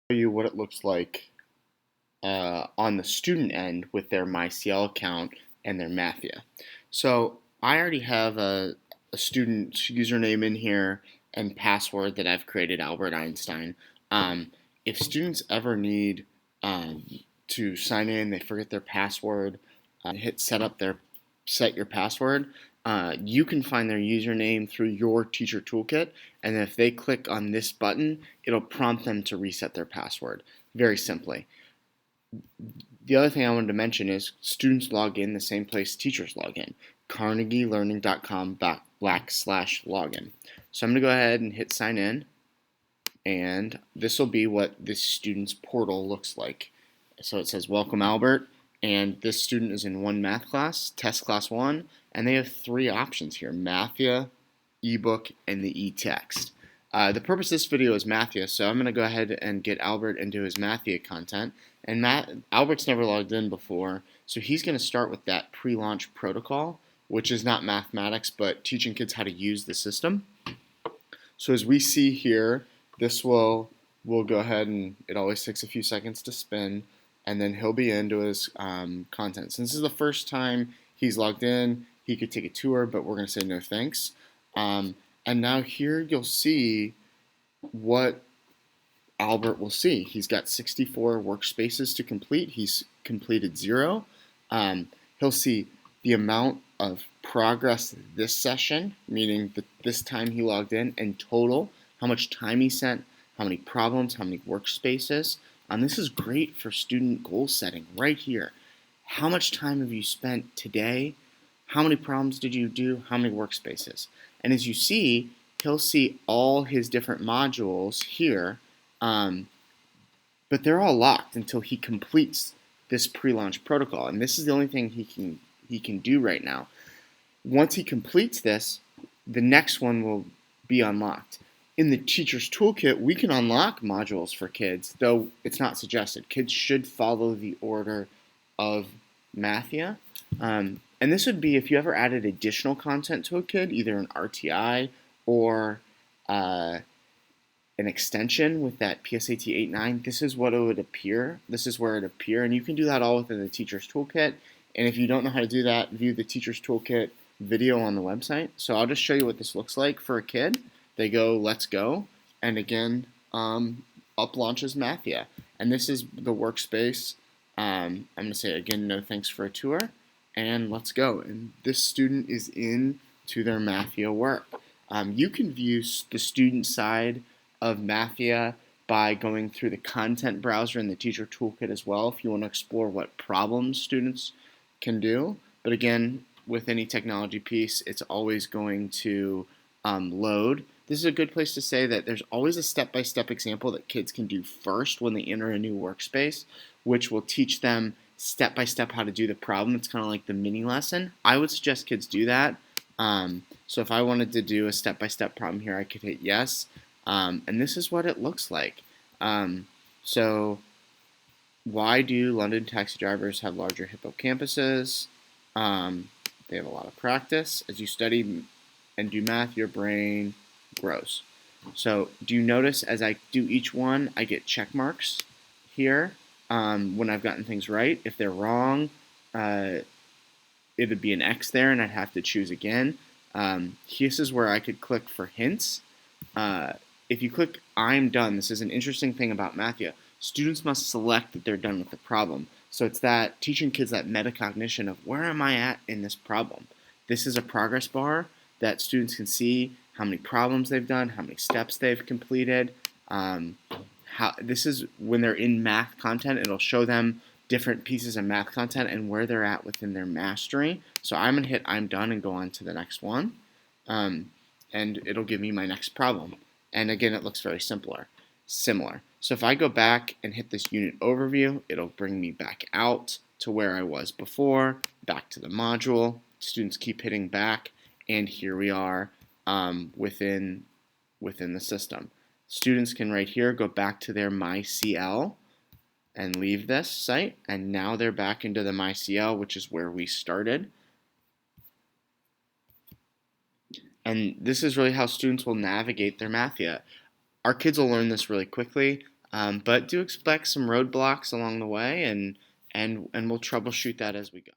You what it looks like on the student end with their MyCL account and their MATHia. So I already have a student's username in here and password that I've created, Albert Einstein. If students ever need um, to sign in, they forget their password, hit set your password. You can find their username through your teacher toolkit, and if they click on this button, it'll prompt them to reset their password very simply. The other thing I wanted to mention is students log in the same place teachers log in, carnegielearning.com/login. So I'm going to go ahead and hit sign in, and this will be what this student's portal looks like. So it says welcome Albert, and this student is in one math class, test class 1, and they have 3 options here: MATHia, ebook, and the e-text. The purpose of this video is MATHia, so I'm going to go ahead and get Albert into his MATHia content. And Albert's never logged in before, so he's going to start with that PreLaunch Protocol, which is not mathematics, but teaching kids how to use the system. So as we see here, this we'll go ahead, and it always takes a few seconds to spin, and then he'll be into his content. Since this is the first time he's logged in, he could take a tour, but we're going to say no thanks. And now here you'll see what Albert will see. He's got 64 workspaces to complete. He's completed 0. He'll see the amount of progress this session, meaning this time he logged in, and total, how much time he spent, how many problems, how many workspaces. This is great for student goal setting right here. How much time have you spent today? How many problems did you do? How many workspaces? And as you see, he'll see all his different modules here, but they're all locked until he completes this pre-launch protocol. And this is the only thing he can do right now. Once he completes this, the next one will be unlocked. In the teacher's toolkit, we can unlock modules for kids, though it's not suggested. Kids should follow the order of MATHia. And this would be if you ever added additional content to a kid, either an RTI or an extension with that PSAT 8.9. This is what it would appear. This is where it would appear, and you can do that all within the teacher's toolkit. And if you don't know how to do that, view the teacher's toolkit video on the website. So I'll just show you what this looks like for a kid. They go, let's go, and again, up launches MATHia. And this is the workspace. I'm going to say again, no thanks for a tour, and let's go. And this student is in to their MATHia work. You can view the student side of MATHia by going through the content browser in the teacher toolkit as well if you want to explore what problems students can do. But again, with any technology piece, it's always going to load. This is a good place to say that there's always a step-by-step example that kids can do first when they enter a new workspace, which will teach them step-by-step how to do the problem. It's kind of like the mini lesson. I would suggest kids do that. So if I wanted to do a step-by-step problem here, I could hit yes. And this is what it looks like. So why do London taxi drivers have larger hippocampuses? They have a lot of practice. As you study and do math, your brain grows. So do you notice as I do each one, I get check marks here when I've gotten things right. If they're wrong, it would be an X there, and I'd have to choose again. This is where I could click for hints. If you click I'm done, this is an interesting thing about MATHia. Students must select that they're done with the problem. So it's that teaching kids that metacognition of where am I at in this problem. This is a progress bar that students can see how many problems they've done, how many steps they've completed. This is when they're in math content, it'll show them different pieces of math content and where they're at within their mastery. So I'm going to hit I'm done and go on to the next one. And it'll give me my next problem. And again, it looks very similar. So if I go back and hit this unit overview, it'll bring me back out to where I was before, back to the module. Students keep hitting back, and here we are within the system. Students can right here go back to their MyCL and leave this site, and now they're back into the MyCL, which is where we started. And this is really how students will navigate their MATHia. Our kids will learn this really quickly. But do expect some roadblocks along the way, and we'll troubleshoot that as we go.